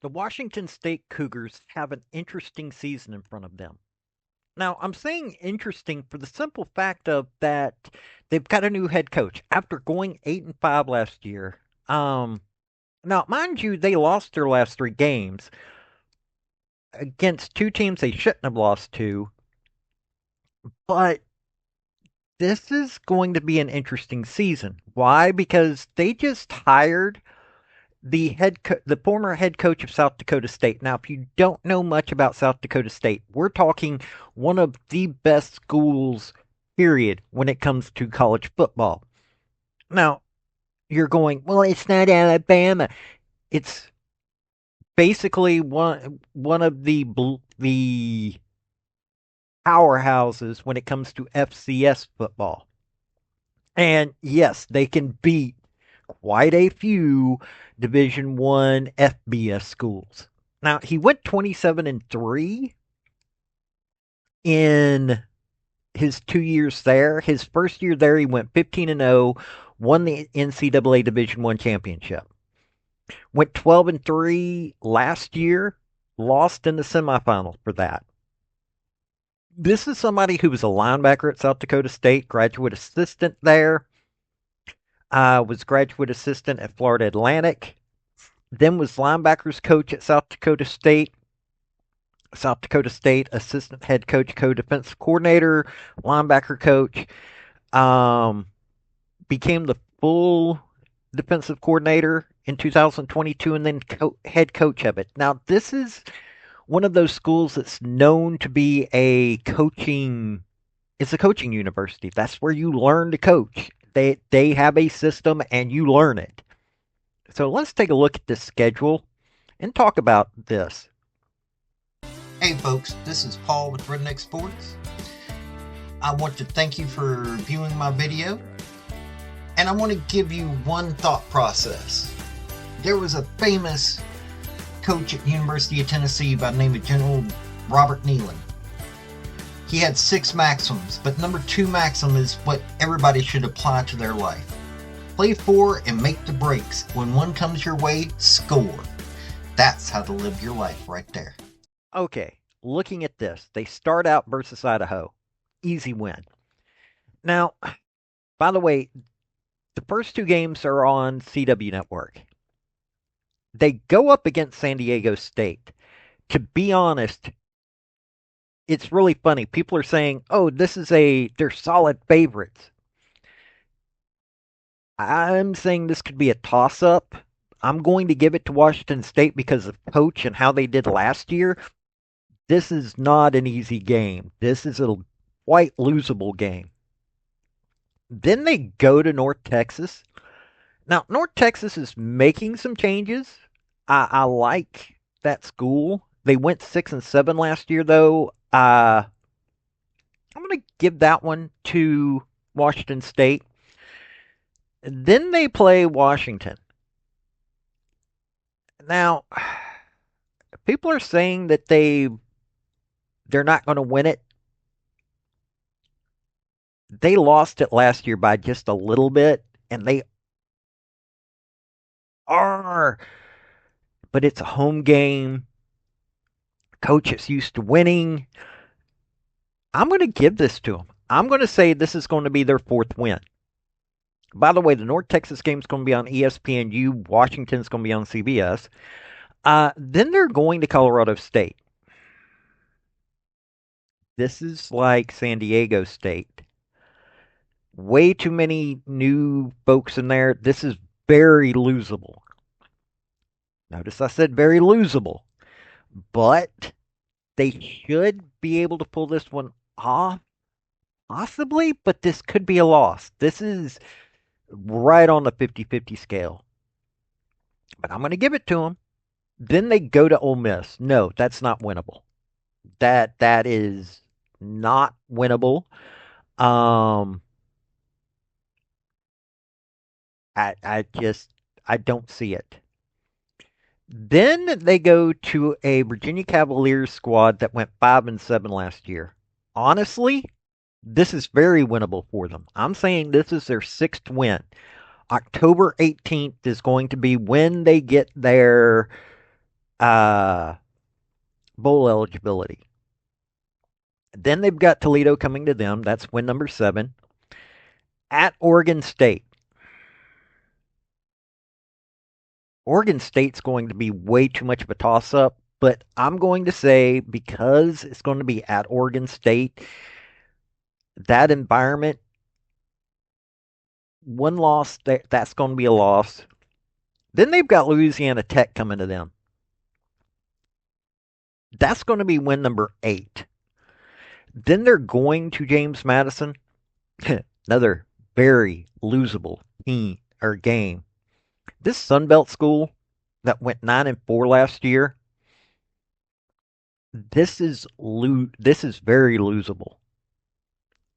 The Washington State Cougars have an interesting season in front of them. Now, I'm saying interesting for the simple fact of that they've got a new head coach after going 8-5 last year. Now, mind you, they lost their last three games against two teams they shouldn't have lost to, but this is going to be an interesting season. Why? Because they just hired the former head coach of South Dakota State. Now, if you don't know much about South Dakota State, we're talking one of the best schools, period, when it comes to college football. Now, you're going, well, it's not Alabama. It's basically one of the powerhouses when it comes to FCS football. And yes, they can beat quite a few Division One FBS schools. Now he went 27-3 in his 2 years there. His first year there, he went 15-0, won the NCAA Division One championship. Went 12-3 last year, lost in the semifinals for that. This is somebody who was a linebacker at South Dakota State, graduate assistant there, was graduate assistant at Florida Atlantic, then was linebackers coach at South Dakota State assistant head coach, co-defensive coordinator, linebacker coach, um, became the full defensive coordinator in 2022 and then head coach of it. Now, this is one of those schools that's known to be it's a coaching university. That's where you learn to coach. They have a system and you learn it. So let's take a look at this schedule and talk about this. Hey folks, this is Paul with Redneck Sports. I want to thank you for viewing my video, and I want to give you one thought process. There was a famous coach at University of Tennessee by the name of General Robert Nealon. He had 6 maxims, but number 2 maxim is what everybody should apply to their life. Play for and make the breaks. When one comes your way, score. That's how to live your life right there. Okay, looking at this, they start out versus Idaho. Easy win. Now, by the way, the first 2 games are on CW Network. They go up against San Diego State. To be honest, it's really funny. People are saying, "Oh, they're solid favorites." I'm saying this could be a toss-up. I'm going to give it to Washington State because of coach and how they did last year. This is not an easy game. This is a quite losable game. Then they go to North Texas. Now, North Texas is making some changes. I like that school. They went 6-7 last year, though. I'm going to give that one to Washington State. Then they play Washington. Now, people are saying that they're not going to win it. They lost it last year by just a little bit, and they are, but it's a home game. Coach is used to winning. I'm going to give this to them. I'm going to say this is going to be their 4th win. By the way, the North Texas game is going to be on ESPNU. Washington's going to be on CBS. Then they're going to Colorado State. This is like San Diego State. Way too many new folks in there. This is very losable. Notice I said very losable. But they should be able to pull this one off. Possibly, but this could be a loss. This is right on the 50-50 scale. But I'm going to give it to them. Then they go to Ole Miss. No, that's not winnable. That is not winnable. I don't see it. Then they go to a Virginia Cavaliers squad that went 5-7 last year. Honestly, this is very winnable for them. I'm saying this is their 6th win. October 18th is going to be when they get their uh, bowl eligibility. Then they've got Toledo coming to them. That's win number 7. At Oregon State. Oregon State's going to be way too much of a toss up, but I'm going to say because it's going to be at Oregon State, that environment, one loss, that's going to be a loss. Then they've got Louisiana Tech coming to them. That's going to be win number 8. Then they're going to James Madison. Another very losable team or game. This Sunbelt school that went 9-4 last year, this is very losable.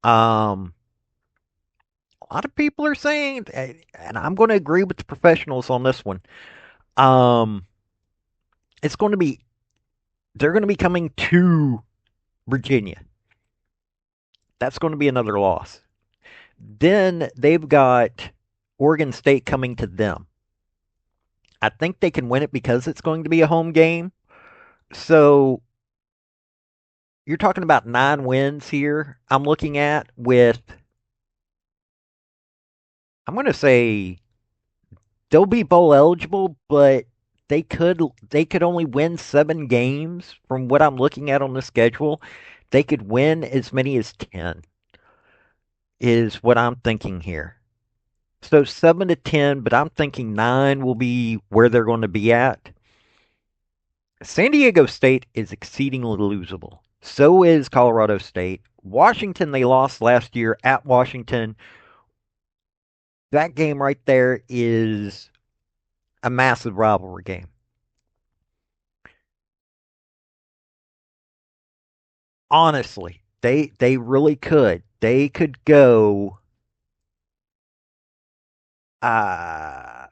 A lot of people are saying, and I'm going to agree with the professionals on this one. Um, it's going to be they're going to be coming to Virginia. That's going to be another loss. Then they've got Oregon State coming to them. I think they can win it because it's going to be a home game. So you're talking about 9 wins here. I'm looking at with, I'm going to say they'll be bowl eligible, but they could only win 7 games from what I'm looking at on the schedule. They could win as many as 10 is what I'm thinking here. So 7 to 10, but I'm thinking 9 will be where they're going to be at. San Diego State is exceedingly losable. So is Colorado State. Washington, they lost last year at Washington. That game right there is a massive rivalry game. Honestly, they really could. They could go uh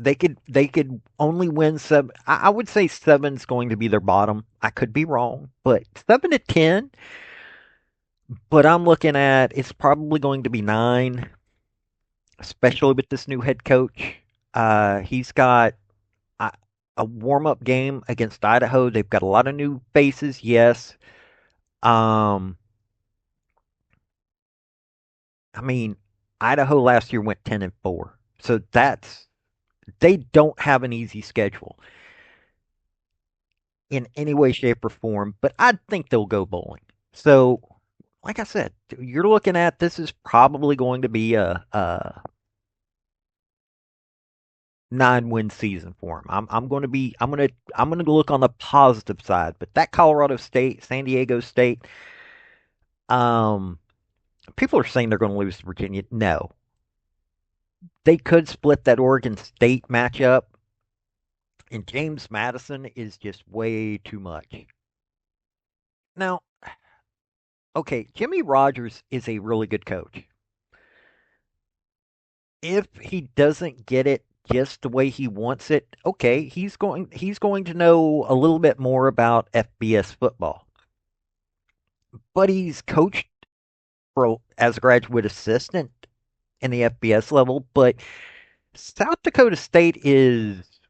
they could only win 7. I would say 7's going to be their bottom. I could be wrong, but 7 to 10, but I'm looking at it's probably going to be 9, especially with this new head coach. He's got a, a warm up game against Idaho. They've got a lot of new faces, yes. Um, I mean, Idaho last year went 10-4, so they don't have an easy schedule in any way, shape, or form. But I think they'll go bowling. So, like I said, you're looking at this is probably going to be a 9-win season for him. I'm going to look on the positive side. But that Colorado State, San Diego State, um, people are saying they're going to lose to Virginia. No, they could split that Oregon State matchup, and James Madison is just way too much. Now, okay, Jimmy Rogers is a really good coach. If he doesn't get it just the way he wants it, okay, he's going to know a little bit more about FBS football. But he's coached for as a graduate assistant in the FBS level, but South Dakota State is,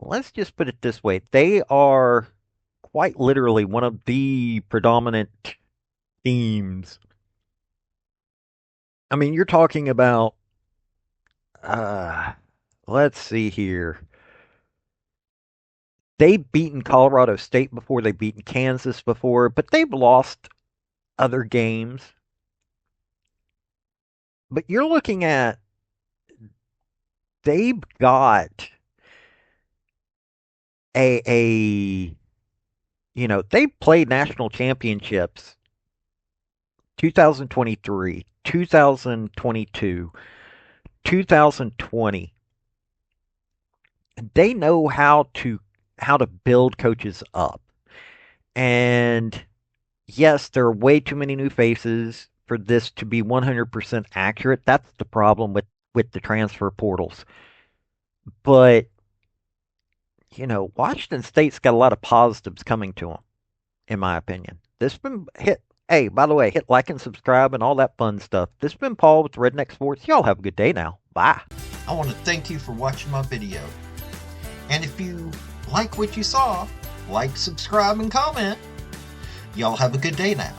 let's just put it this way, they are quite literally one of the predominant teams. I mean, you're talking about uh let's see here. They've beaten Colorado State before, they've beaten Kansas before, but they've lost other games. But you're looking at they've got a they've played national championships 2023, 2022, 2020. They know how to build coaches up. And yes, there are way too many new faces for this to be 100% accurate. That's the problem with the transfer portals. But Washington State's got a lot of positives coming to them, in my opinion. This been hit. Hey, by the way, hit like and subscribe and all that fun stuff. This has been Paul with Redneck Sports. Y'all have a good day now. Bye. I want to thank you for watching my video. And if you like what you saw, like, subscribe, and comment. Y'all have a good day now.